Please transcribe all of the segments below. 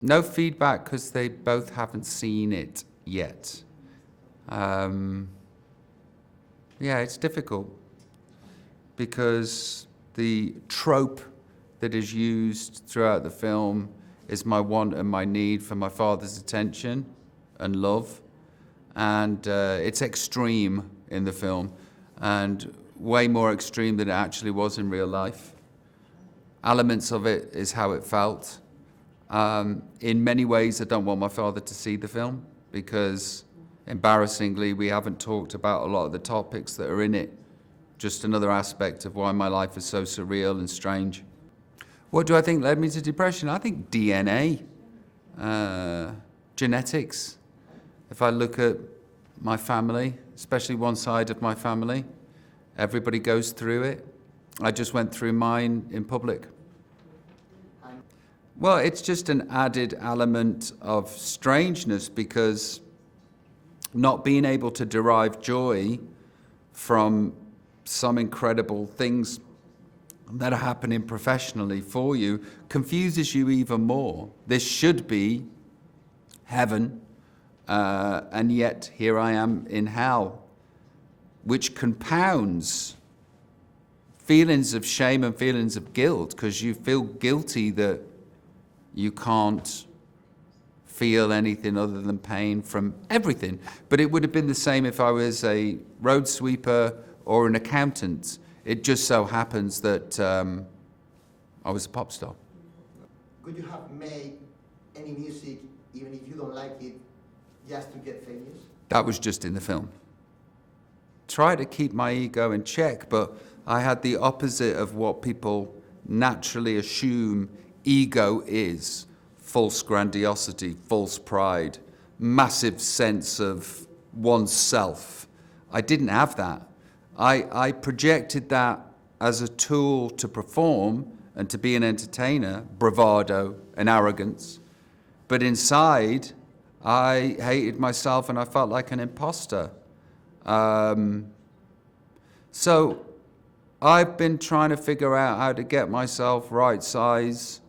No feedback because they both haven't seen it yet. Yeah, it's difficult because the trope that is used throughout the film is my want and my need for my father's attention and love. And it's extreme in the film, and way more extreme than it actually was in real life. Elements of it is how it felt. In many ways, I don't want my father to see the film because, embarrassingly, we haven't talked about a lot of the topics that are in it. Just another aspect of why my life is so surreal and strange. What do I think led me to depression? I think DNA, genetics. If I look at my family, especially one side of my family, everybody goes through it. I just went through mine in public. Well, it's just an added element of strangeness because not being able to derive joy from some incredible things that are happening professionally for you confuses you even more. This should be heaven, and yet here I am in hell, which compounds feelings of shame and feelings of guilt because you feel guilty that you can't feel anything other than pain from everything. But it would have been the same if I was a road sweeper or an accountant. It just so happens that I was a pop star. Could you have made any music, even if you don't like it, just to get famous? That was just in the film. Try to keep my ego in check, but I had the opposite of what people naturally assume ego is. False grandiosity, false pride, massive sense of oneself. I didn't have that. I projected that as a tool to perform and to be an entertainer, bravado and arrogance. But inside, I hated myself and I felt like an imposter. So I've been trying to figure out how to get myself right size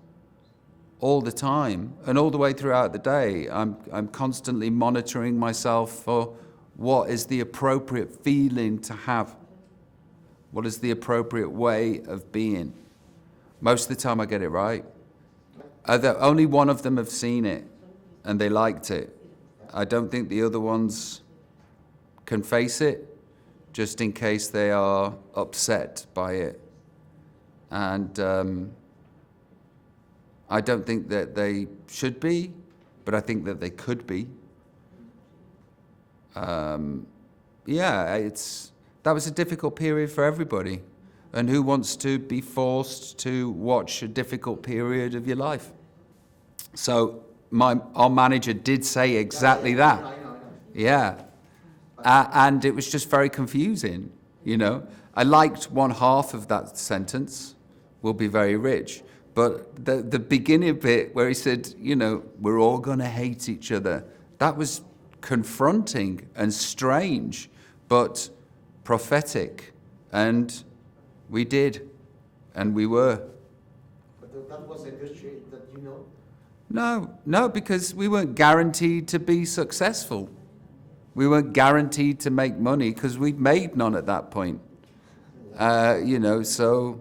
all the time and all the way throughout the day. I'm constantly monitoring myself for what is the appropriate feeling to have. What is the appropriate way of being? Most of the time I get it right. Only one of them have seen it and they liked it. I don't think the other ones can face it, just in case they are upset by it. And I don't think that they should be, but I think that they could be. Yeah, that was a difficult period for everybody. And who wants to be forced to watch a difficult period of your life? So our manager did say exactly that. I know. Yeah. And it was just very confusing, you know. I liked one half of that sentence, "will be very rich." But the beginning bit where he said, you know, we're all going to hate each other, that was confronting and strange, but prophetic. And we did, and we were. But that was a industry that you know? No, because we weren't guaranteed to be successful. We weren't guaranteed to make money because we'd made none at that point. You know, so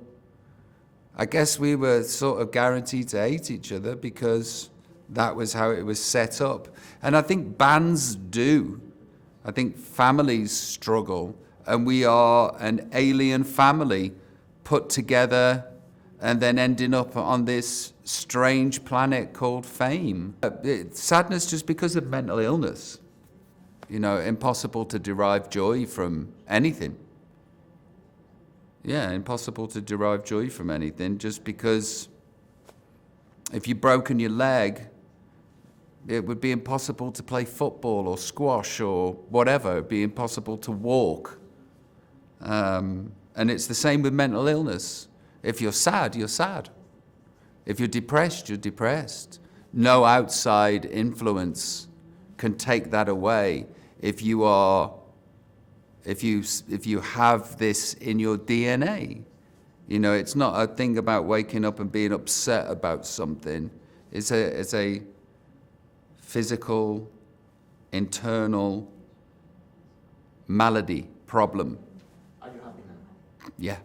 I guess we were sort of guaranteed to hate each other because that was how it was set up. And I think bands do. I think families struggle, and we are an alien family put together and then ending up on this strange planet called fame. Sadness just because of mental illness. You know, impossible to derive joy from anything. Yeah, impossible to derive joy from anything just because if you've broken your leg, it would be impossible to play football or squash or whatever. It'd be impossible to walk. And it's the same with mental illness. If you're sad, you're sad. If you're depressed, you're depressed. No outside influence can take that away. If you have this in your DNA, you know, it's not a thing about waking up and being upset about something. It's a physical, internal malady, problem. Are you happy now? Yeah.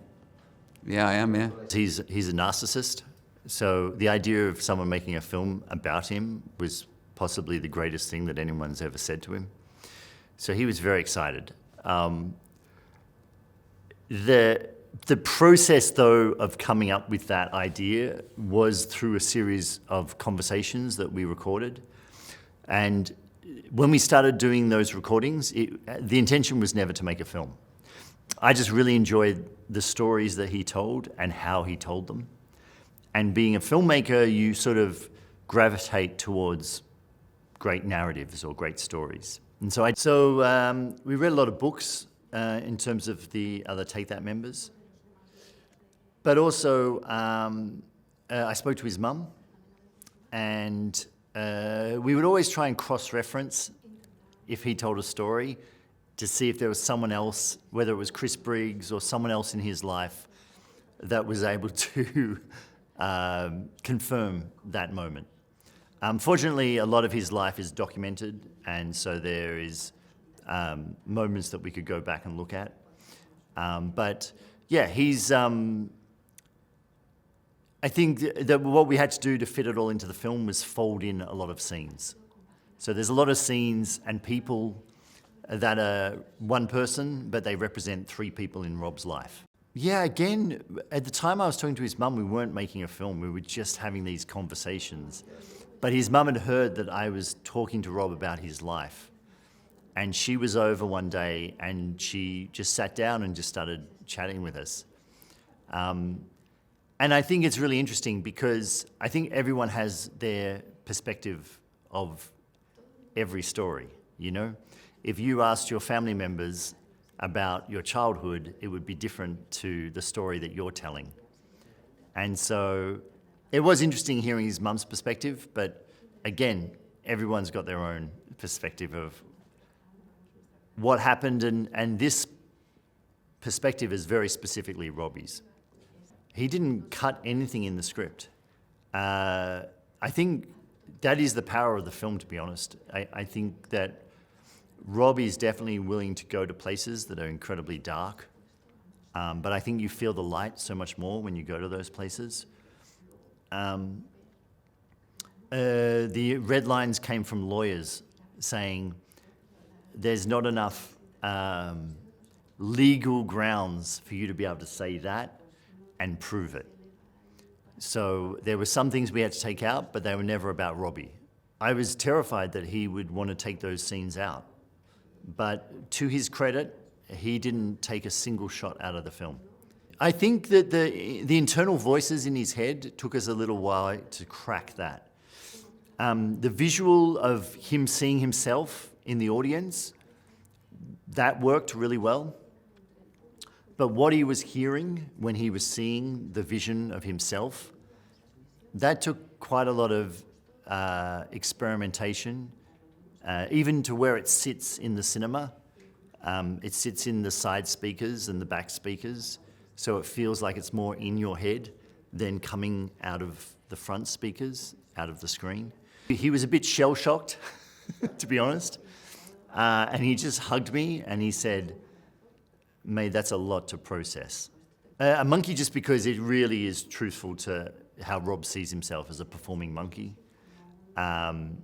Yeah, I am, yeah. He's a narcissist, so the idea of someone making a film about him was possibly the greatest thing that anyone's ever said to him. So he was very excited. The process, though, of coming up with that idea was through a series of conversations that we recorded. And when we started doing those recordings, the intention was never to make a film. I just really enjoyed the stories that he told and how he told them. And being a filmmaker, you sort of gravitate towards great narratives or great stories. And so we read a lot of books in terms of the other Take That members. But also, I spoke to his mum, and we would always try and cross-reference if he told a story to see if there was someone else, whether it was Chris Briggs or someone else in his life, that was able to confirm that moment. Fortunately, a lot of his life is documented, and so there is moments that we could go back and look at. But yeah, he's... I think that what we had to do to fit it all into the film was fold in a lot of scenes. So there's a lot of scenes and people that are one person, but they represent three people in Rob's life. Yeah, again, at the time I was talking to his mum, we weren't making a film, we were just having these conversations. But his mum had heard that I was talking to Rob about his life. And she was over one day and she just sat down and just started chatting with us. And I think it's really interesting because I think everyone has their perspective of every story, you know? If you asked your family members about your childhood, it would be different to the story that you're telling. And so it was interesting hearing his mum's perspective, but again, everyone's got their own perspective of what happened, and this perspective is very specifically Robbie's. He didn't cut anything in the script. I think that is the power of the film, to be honest. I think that Robbie is definitely willing to go to places that are incredibly dark, but I think you feel the light so much more when you go to those places. The red lines came from lawyers saying there's not enough legal grounds for you to be able to say that and prove it. So there were some things we had to take out, but they were never about Robbie. I was terrified that he would want to take those scenes out. But to his credit, he didn't take a single shot out of the film. I think that the internal voices in his head took us a little while to crack that. The visual of him seeing himself in the audience, that worked really well. But what he was hearing when he was seeing the vision of himself, that took quite a lot of experimentation, even to where it sits in the cinema. It sits in the side speakers and the back speakers, so it feels like it's more in your head than coming out of the front speakers, out of the screen. He was a bit shell-shocked, to be honest, and he just hugged me and he said, "Mate, that's a lot to process." A monkey, just because it really is truthful to how Rob sees himself as a performing monkey. And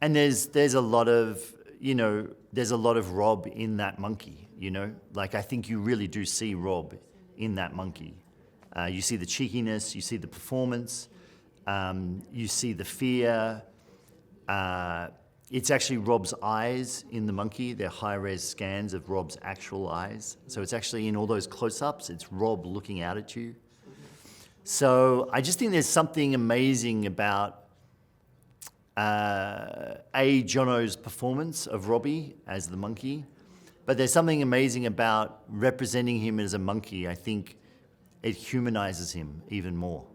there's a lot of, there's a lot of Rob in that monkey, Like, I think you really do see Rob in that monkey. You see the cheekiness, you see the performance, you see the fear. It's actually Rob's eyes in the monkey. They're high-res scans of Rob's actual eyes. So it's actually in all those close-ups, it's Rob looking out at you. So I just think there's something amazing about Jono's performance of Robbie as the monkey, but there's something amazing about representing him as a monkey. I think it humanizes him even more.